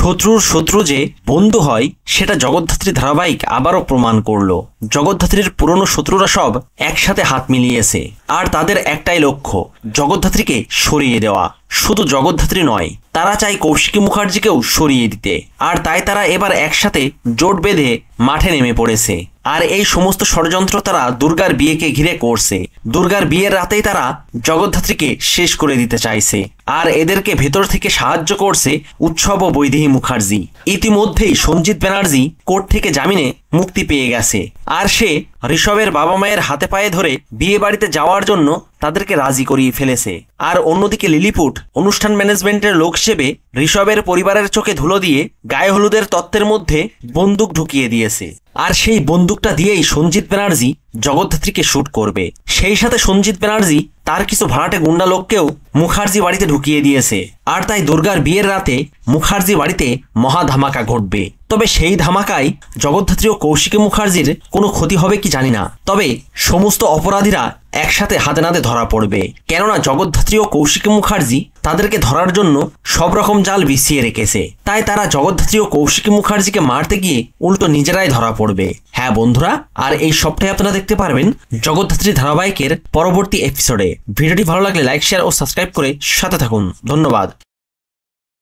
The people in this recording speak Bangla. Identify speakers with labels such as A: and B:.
A: শত্রুর শত্রু যে বন্ধু হয় সেটা জগদ্ধাত্রী ধারাবাহিক আবারও প্রমাণ করলো। জগদ্ধাত্রীর পুরনো শত্রুরা সব একসাথে হাত মিলিয়েছে, আর তাদের একটাই লক্ষ্য জগদ্ধাত্রীকে সরিয়ে দেওয়া। শুধু জগদ্ধাত্রী নয়, তারা চায় কৌশিকী মুখার্জিকেও সরিয়ে দিতে। আর তাই তারা এবার একসাথে জোট বেঁধে মাঠে নেমে পড়েছে। আর এই সমস্ত ষড়যন্ত্র তারা দুর্গার বিয়েকে ঘিরে করছে। দুর্গার বিয়ের রাতেই তারা জগদ্ধাত্রীকে শেষ করে দিতে চাইছে। আর এদেরকে ভেতর থেকে সাহায্য করছে উৎসব ও বৈদেহী মুখার্জি। ইতিমধ্যেই সঞ্জিত ব্যানার্জি কোর্ট থেকে জামিনে মুক্তি পেয়ে গেছে, আর সে ঋষভের বাবা মায়ের হাতে পায়ে ধরে বিয়ে বাড়িতে যাওয়ার জন্য তাদেরকে রাজি করিয়ে ফেলেছে। আর অন্যদিকে লিলিপুট অনুষ্ঠান ম্যানেজমেন্টের লোক হিসেবে ঋষভের পরিবারের চোখে ধুলো দিয়ে গায়ে হলুদের তত্ত্বের মধ্যে বন্দুক ঢুকিয়ে দিয়েছে। আর সেই বন্দুকটা দিয়েই সঞ্জিত ব্যানার্জি জগদ্ধাত্রীকে শুট করবে। সেই সাথে সঞ্জিত ব্যানার্জি তার কিছু ভাড়াটে গুন্ডা লোককেও মুখার্জি বাড়িতে ঢুকিয়ে দিয়েছে। আর তাই দুর্গার বিয়ের রাতে মুখার্জি বাড়িতে মহা ধামাকা ঘটবে। তবে সেই ধামাকায় জগদ্ধাত্রী ও কৌশিকী মুখার্জির কোনো ক্ষতি হবে কি জানি না, তবে সমস্ত অপরাধীরা একসাথে হাতে নাতে ধরা পড়বে। কেননা জগদ্ধাত্রী ও কৌশিকী মুখার্জি তাদেরকে ধরার জন্য সব রকম জাল বিছিয়ে রেখেছে। তাই তারা জগদ্ধাত্রী ও কৌশিকী মুখার্জিকে মারতে গিয়ে উল্টো নিজেরাই ধরা পড়বে। হ্যাঁ বন্ধুরা, আর এই সবটাই আপনারা দেখতে পারবেন জগদ্ধাত্রী ধারাবাহিকের পরবর্তী এপিসোডে। ভিডিওটি ভালো লাগলে লাইক, শেয়ার ও সাবস্ক্রাইব করে সাথে থাকুন। ধন্যবাদ।